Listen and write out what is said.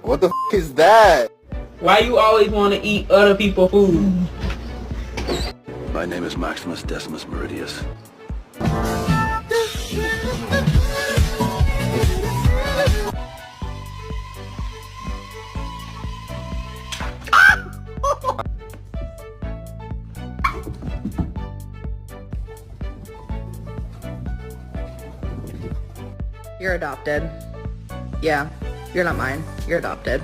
What the is that? Why you always want to eat other people's food? My name is Maximus Decimus Meridius. You're adopted. Yeah, you're not mine. You're adopted.